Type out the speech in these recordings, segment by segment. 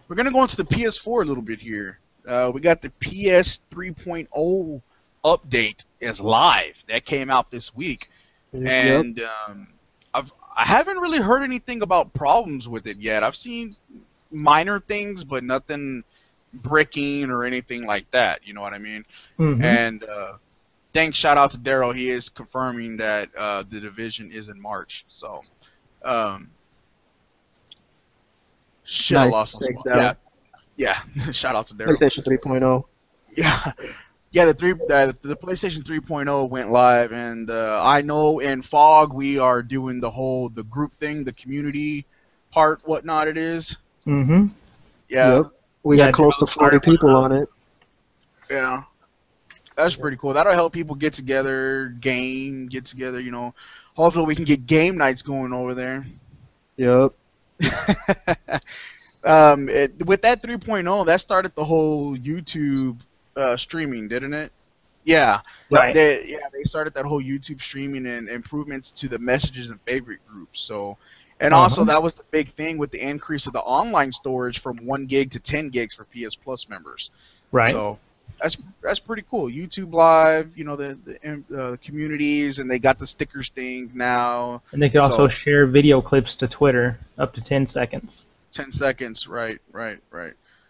We're gonna go into the PS4 a little bit here. We got the PS 3.0 update is live. That came out this week, Yep. and I haven't really heard anything about problems with it yet. I've seen minor things, but nothing bricking or anything like that. You know what I mean? Mm-hmm. And thanks, shout out to Daryl. He is confirming that the division is in March. So, shit, I Nice. lost my Thanks, spot. Daryl. Yeah. Shout out to Daryl. PlayStation 3.0. Yeah. Yeah, the PlayStation 3.0 went live, and I know in Fog we are doing the group thing, the community part, whatnot it is. Mm-hmm. Yeah. Yep. We got close to 40 people on it. Yeah. That's pretty cool. That'll help people get together, get together, you know. Hopefully we can get game nights going over there. Yep. With that 3.0, that started the whole YouTube streaming, didn't it? Yeah. Right. They started that whole YouTube streaming and improvements to the messages and favorite groups. So, and also that was the big thing with the increase of the online storage from 1 gig to 10 gigs for PS Plus members. Right. So that's pretty cool. YouTube Live, you know, the communities, and they got the stickers thing now. And they can also share video clips to Twitter up to 10 seconds. 10 seconds, right.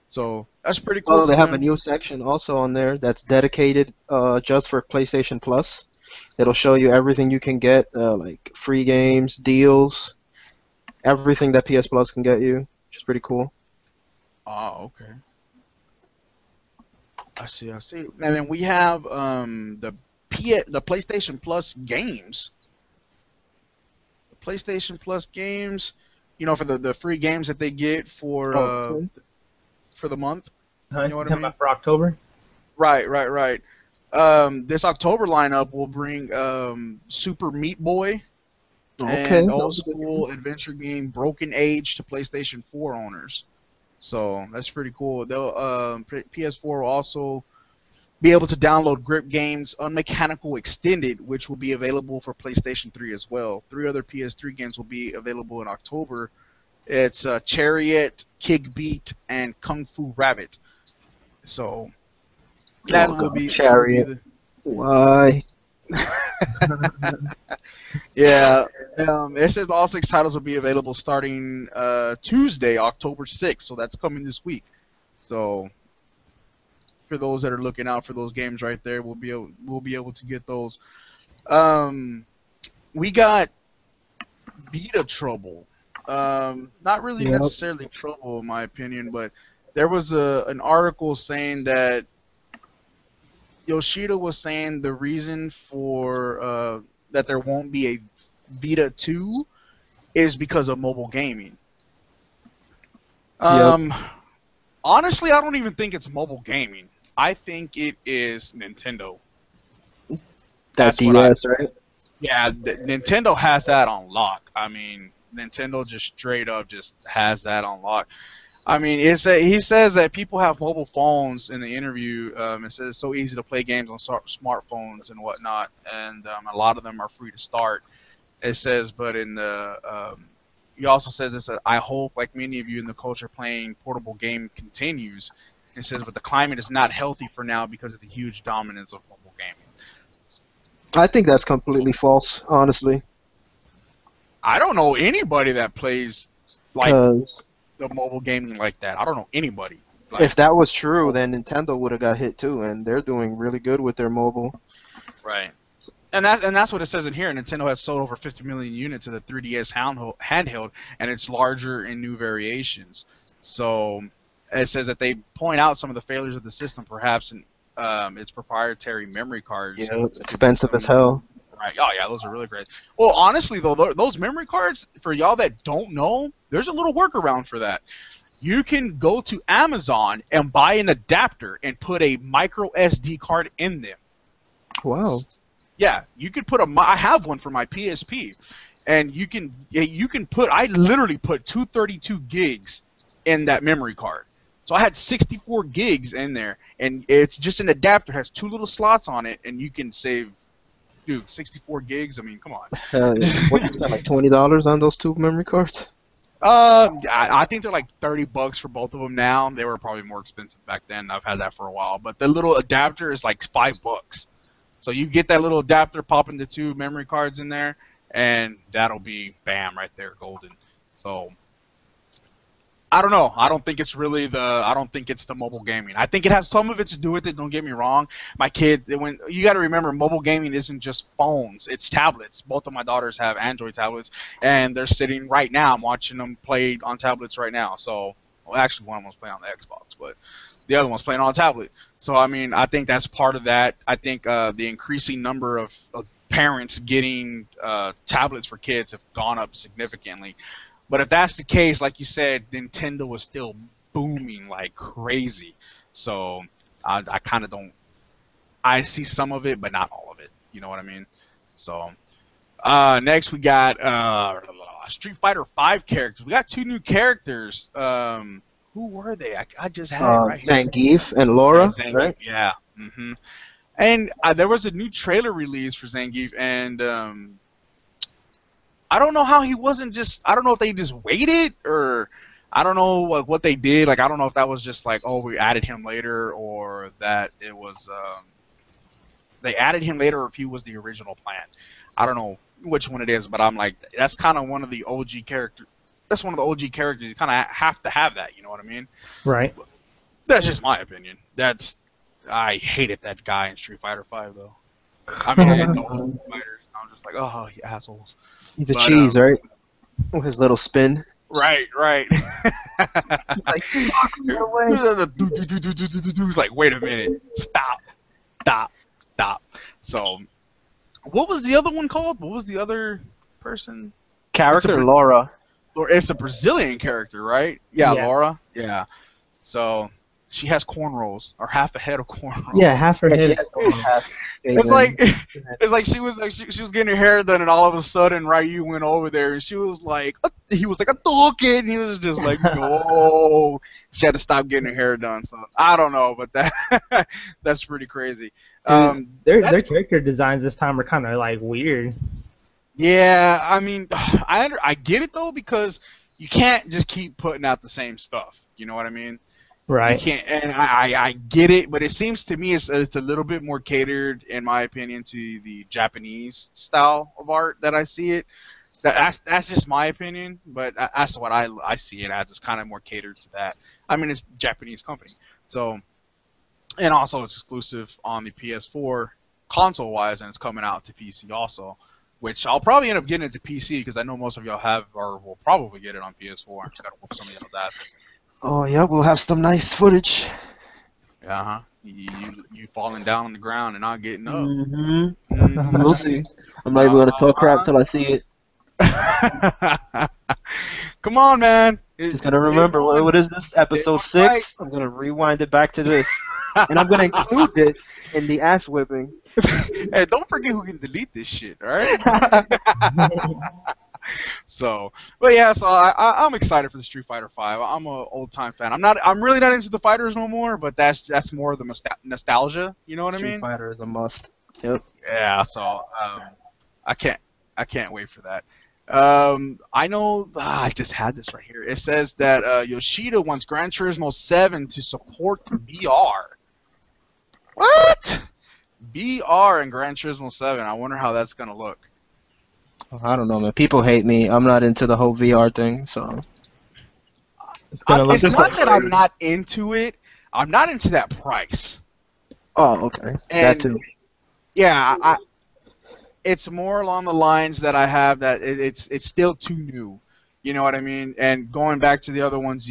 So that's pretty cool. Oh, they have a new section also on there that's dedicated just for PlayStation Plus. It'll show you everything you can get, like free games, deals, everything that PS Plus can get you, which is pretty cool. Oh, okay. I see. And then we have the PlayStation Plus games. The PlayStation Plus games, you know, for the free games that they get for the month. You know what I mean? about for October? Right. This October lineup will bring Super Meat Boy and old school adventure game Broken Age to PlayStation 4 owners. So that's pretty cool. They'll PS4 will also be able to download Grip Games Unmechanical Extended, which will be available for PlayStation 3 as well. 3 other PS3 games will be available in October. It's Chariot, Kick Beat, and Kung Fu Rabbit. So that will be Chariot. Why? Yeah. It says all 6 titles will be available starting Tuesday, October 6th. So that's coming this week. So for those that are looking out for those games right there, we'll be able to get those. We got Vita trouble. Not really necessarily trouble in my opinion, but there was an article saying that Yoshida was saying the reason for that there won't be a Vita 2 is because of mobile gaming. Honestly, I don't even think it's mobile gaming. I think it is Nintendo. That's DS, right? Yeah, Nintendo has that on lock. I mean, Nintendo just straight up just has that on lock. I mean, he says that people have mobile phones in the interview. It says it's so easy to play games on smartphones and whatnot, and a lot of them are free to start. It says, but in the he also says this. I hope, like many of you in the culture, playing portable game continues. It says, but the climate is not healthy for now because of the huge dominance of mobile gaming. I think that's completely false, honestly. I don't know anybody that plays like the mobile gaming like that. I don't know anybody. Like, if that was true, then Nintendo would have got hit too, and they're doing really good with their mobile. Right. And that's what it says in here. Nintendo has sold over 50 million units of the 3DS handheld, and it's larger in new variations. So it says that they point out some of the failures of the system, perhaps in its proprietary memory cards. Yeah, expensive as hell. Right. Oh yeah, those are really great. Well, honestly though, those memory cards, for y'all that don't know, there's a little workaround for that. You can go to Amazon and buy an adapter and put a micro SD card in them. Wow. Yeah, you could put I have one for my PSP, and you can put. I literally put 232 gigs in that memory card. So I had 64 gigs in there, and it's just an adapter. It has 2 little slots on it, and you can save, dude, 64 gigs. I mean, come on. What you spent, like $20 on those 2 memory cards? I think they're like $30 for both of them now. They were probably more expensive back then. I've had that for a while, but the little adapter is like $5. So you get that little adapter, pop in the 2 memory cards in there, and that'll be bam right there, golden. So I don't know. I don't think it's really I don't think it's the mobile gaming. I think it has some of it to do with it. Don't get me wrong. My kid, when you got to remember, mobile gaming isn't just phones. It's tablets. Both of my daughters have Android tablets, and they're sitting right now. I'm watching them play on tablets right now. So, well, actually, one of them's playing on the Xbox, but the other one's playing on a tablet. So, I mean, I think that's part of that. I think the increasing number of parents getting tablets for kids have gone up significantly. But if that's the case, like you said, Nintendo was still booming like crazy. So I kind of don't. I see some of it, but not all of it. You know what I mean? So next we got Street Fighter V characters. We got 2 new characters. Who were they? I just had it right here. Zangief and Laura, Zangief, right? Yeah. And there was a new trailer release for Zangief, and I don't know how he wasn't just. I don't know if they just waited, or I don't know what they did. Like, I don't know if that was just like, oh, we added him later, or that it was they added him later, or if he was the original plan. I don't know which one it is, but I'm like, that's kind of one of the OG characters. That's one of the OG characters. You kind of have to have that. You know what I mean? Right. But that's just my opinion. I hated that guy in Street Fighter V though. I mean, the old fighters. I'm just like, oh, you assholes. He's a cheese, right? With his little spin. Right. Like, fuck me away. He's like, wait a minute. Stop. So, what was the other one called? What was the other person? Character, Laura. It's a Brazilian character, right? Yeah, Yeah. Laura. Yeah. So, she has cornrows, or half a head of cornrows. Yeah, half her head. It's like she was getting her hair done, and all of a sudden Ryu went over there, and she was like, he was like, I took it, and he was just like, no. She had to stop getting her hair done. So I don't know, but that's pretty crazy. Their character designs this time are kind of like weird. Yeah, I mean, I get it though, because you can't just keep putting out the same stuff. You know what I mean? Right. You can't, and I get it, but it seems to me it's a little bit more catered, in my opinion, to the Japanese style of art that I see it. That's just my opinion, but that's what I see it as. It's kind of more catered to that. I mean, it's a Japanese company, so, and also it's exclusive on the PS4 console-wise, and it's coming out to PC also, which I'll probably end up getting it to PC because I know most of y'all have or will probably get it on PS4. Just gotta whoop some of y'all's asses. Oh, yeah, we'll have some nice footage. Yeah, you falling down on the ground and not getting up. Mm-hmm. We'll see. I'm not even going to talk crap till I see it. Come on, man. Just got to remember, what is this? Episode 6? Right. I'm going to rewind it back to this. And I'm going to include this in the ass whipping. Hey, don't forget who can delete this shit, alright? So, but yeah, so I'm excited for the Street Fighter V. I'm an old time fan. I'm really not into the fighters no more, but that's more of the nostalgia. You know what I mean? Street Fighter is a must. Yep. Yeah. So I can't wait for that. I know. I just had this right here. It says that Yoshida wants Gran Turismo 7 to support VR. What? VR and Gran Turismo 7. I wonder how that's gonna look. I don't know, man. People hate me. I'm not into the whole VR thing, so. It's not that I'm not into it. I'm not into that price. Oh, okay. And that too. Yeah, it's more along the lines that I have that it's still too new. You know what I mean? And going back to the other ones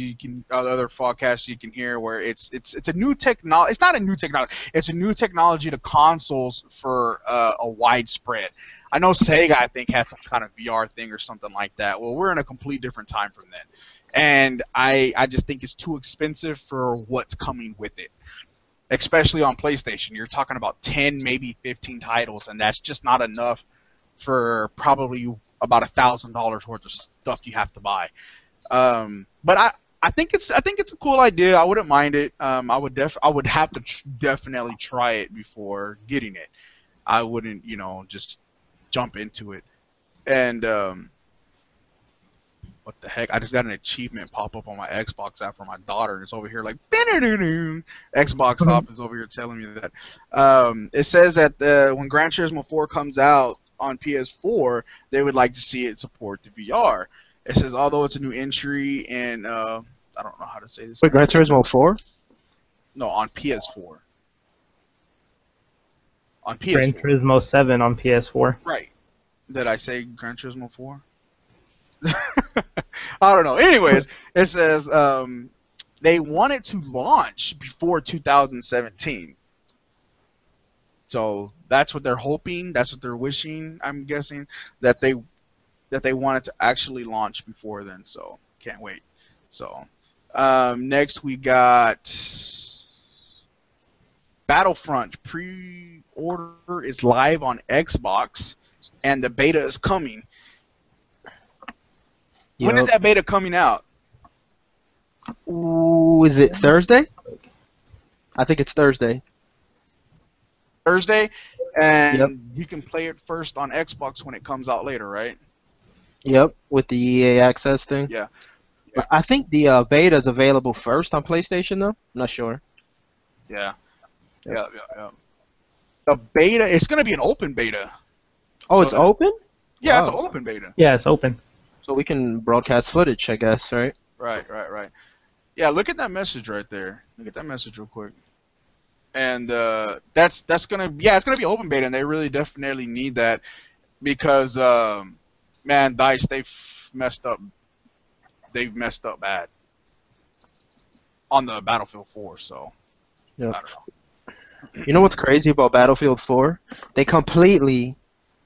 other podcasts you can hear where it's a new technology. It's not a new technology. It's a new technology to consoles for a widespread. I know Sega, I think, had some kind of VR thing or something like that. Well, we're in a complete different time from then. And I just think it's too expensive for what's coming with it. Especially on PlayStation. You're talking about 10, maybe 15 titles, and that's just not enough for probably about $1,000 worth of stuff you have to buy. But I think it's a cool idea. I wouldn't mind it. I would have to definitely try it before getting it. I wouldn't, just jump into it. And what the heck? I just got an achievement pop up on my Xbox app for my daughter, and it's over here like, Xbox Hop is over here telling me that. It says that when Gran Turismo 4 comes out on PS4, they would like to see it support the VR. It says, although it's a new entry, and I don't know how to say this. Wait, Gran Turismo 4? No, on PS4. On PS4. Gran Turismo 7 on PS4. Right. Did I say Gran Turismo 4? I don't know. Anyways, it says they want it to launch before 2017. So that's what they're hoping. That's what they're wishing. I'm guessing that they want it to actually launch before then. So can't wait. So next we got Battlefront. Pre-order is live on Xbox, and the beta is coming. When is that beta coming out? Ooh, is it Thursday? I think it's Thursday. Thursday, and you can play it first on Xbox when it comes out later, right? Yep, with the EA Access thing. Yeah. I think the beta is available first on PlayStation, though. I'm not sure. Yeah. Yeah. The beta, it's going to be an open beta. Oh, So it's open? Yeah, Wow. it's an open beta. Yeah, it's open. So we can broadcast footage, I guess, right? Right. Yeah, look at that message right there. Look at that message real quick. And that's gonna it's gonna be open beta, and they really definitely need that because man, DICE, they've messed up bad on the Battlefield 4. So Yep. I don't know. You know what's crazy about Battlefield 4? They completely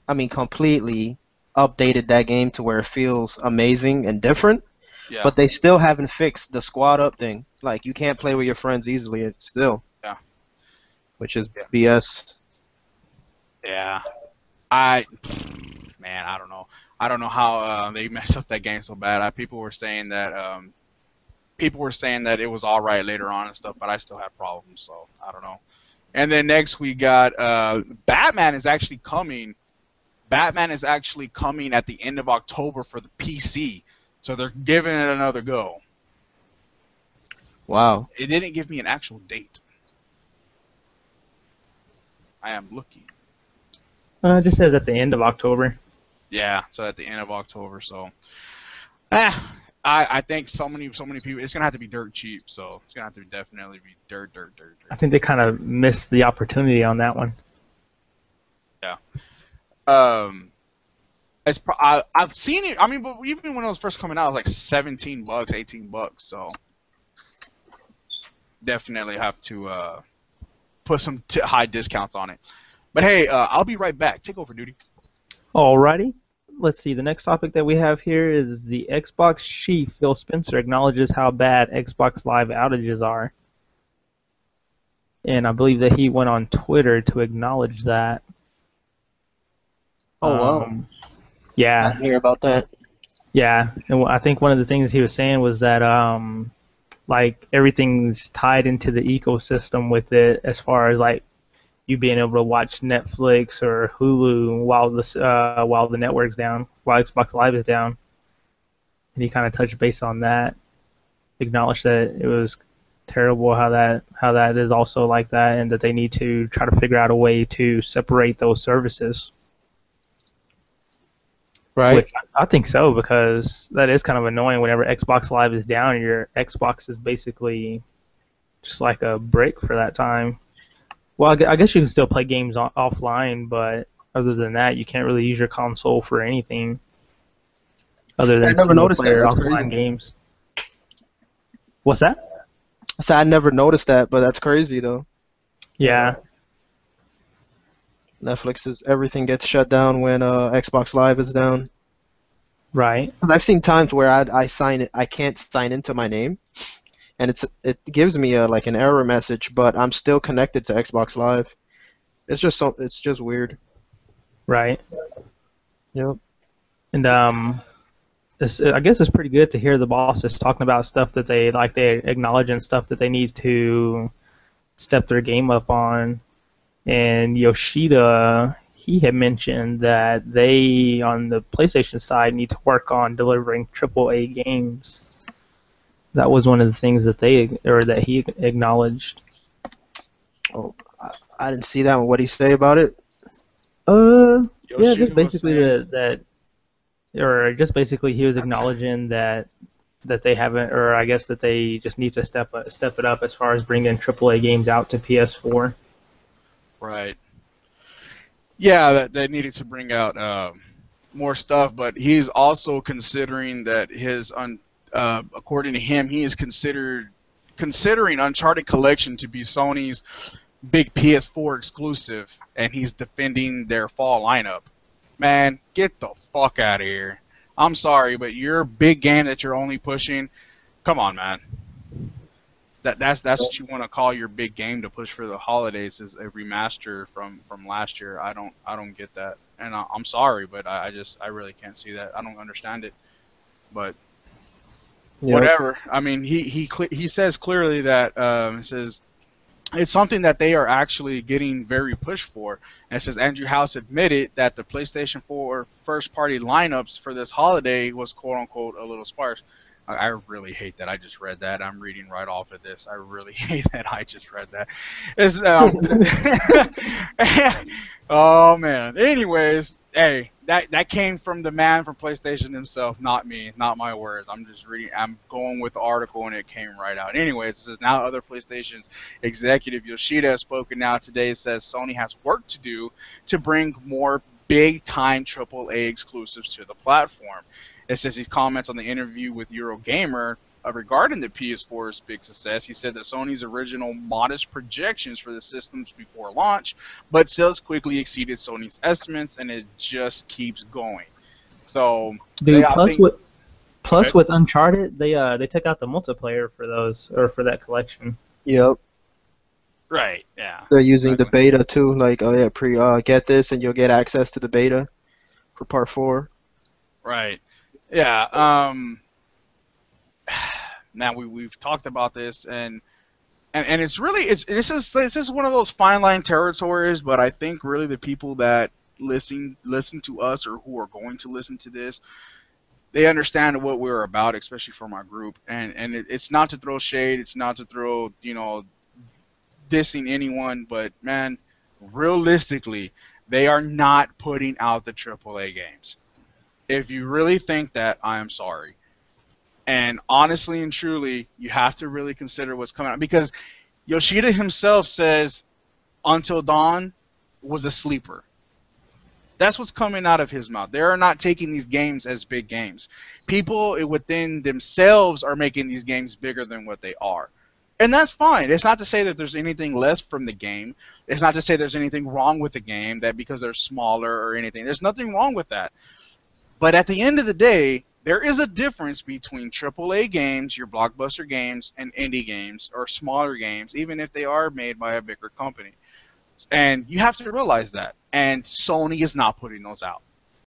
updated that game to where it feels amazing and different. Yeah. But they still haven't fixed the squad up thing. Like, you can't play with your friends easily. It's still. Yeah. Which is BS. Yeah. I don't know. I don't know how they messed up that game so bad. People were saying that it was all right later on and stuff, but I still had problems. So I don't know. And then next we got Batman is actually coming. Batman is actually coming at the end of October for the PC. So they're giving it another go. Wow. It didn't give me an actual date. I am looking. It just says at the end of October. Yeah, so at the end of October. So, I think so many people. It's gonna have to be dirt cheap. So it's gonna have to definitely be dirt. I think they kind of missed the opportunity on that one. Yeah. I've seen it. I mean, but even when it was first coming out, it was like $17, $18. So definitely have to put some high discounts on it. But hey, I'll be right back. Take over, duty. Alrighty. Let's see. The next topic that we have here is the Xbox chief, Phil Spencer, acknowledges how bad Xbox Live outages are. And I believe that he went on Twitter to acknowledge that. Oh, wow. Yeah. I hear about that. Yeah. And I think one of the things he was saying was that like everything's tied into the ecosystem with it, as far as like you being able to watch Netflix or Hulu while the network's down, while Xbox Live is down. And he kind of touched base on that, acknowledged that it was terrible how that is also like that, and that they need to try to figure out a way to separate those services. Right. Which I think so, because that is kind of annoying. Whenever Xbox Live is down, your Xbox is basically just like a brick for that time. Well, I guess you can still play games offline, but other than that, you can't really use your console for anything other than single-player offline games. What's that? I said I never noticed that, but that's crazy, though. Yeah. Everything gets shut down when Xbox Live is down. Right. I've seen times where I can't sign into my name, and it gives me like an error message, but I'm still connected to Xbox Live. It's just weird. Right. Yep. And I guess it's pretty good to hear the bosses talking about stuff that they acknowledge and stuff that they need to step their game up on. And Yoshida, he had mentioned that they, on the PlayStation side, need to work on delivering AAA games. That was one of the things that he acknowledged. Oh, I didn't see that one. What did he say about it? Yeah, just basically just basically he was acknowledging that they haven't, or I guess that they just need to step it up as far as bringing AAA games out to PS4. Right. Yeah, that they needed to bring out more stuff, but he's also considering that according to him, he is considering Uncharted Collection to be Sony's big PS4 exclusive, and he's defending their fall lineup. Man, get the fuck out of here. I'm sorry, but your big game that you're only pushing, come on, man. That's what you want to call your big game to push for the holidays is a remaster from last year. I don't get that, and I'm sorry, but I really can't see that. I don't understand it, but whatever. I mean, he says clearly that it says it's something that they are actually getting very pushed for. And it says Andrew House admitted that the PlayStation 4 first-party lineups for this holiday was quote-unquote a little sparse. I really hate that I just read that. I'm reading right off of this. I really hate that I just read that. Oh, man. Anyways, hey, that came from the man from PlayStation himself, not me, not my words. I'm just reading. I'm going with the article, and it came right out. Anyways, this is now other PlayStation's executive Yoshida has spoken now today. It says Sony has work to do to bring more big-time AAA exclusives to the platform. It says he comments on the interview with Eurogamer regarding the PS4's big success. He said that Sony's original modest projections for the systems before launch, but sales quickly exceeded Sony's estimates, and it just keeps going. So, dude, with Uncharted, they took out the multiplayer for those, or for that collection. Yep. Right. Yeah. They're using the beta too. Like, oh yeah, get this, and you'll get access to the beta for Part 4. Right. Yeah. Now we've talked about this, and it's really this is one of those fine line territories. But I think really the people that listen to us, or who are going to listen to this, they understand what we're about, especially for my group. And it's not to throw shade. It's not to throw dissing anyone. But man, realistically, they are not putting out the AAA games. If you really think that, I am sorry. And honestly and truly, you have to really consider what's coming out. Because Yoshida himself says Until Dawn was a sleeper. That's what's coming out of his mouth. They are not taking these games as big games. People within themselves are making these games bigger than what they are. And that's fine. It's not to say that there's anything less from the game. It's not to say there's anything wrong with the game, that because they're smaller or anything. There's nothing wrong with that. But at the end of the day, there is a difference between AAA games, your blockbuster games, and indie games, or smaller games, even if they are made by a bigger company. And you have to realize that. And Sony is not putting those out.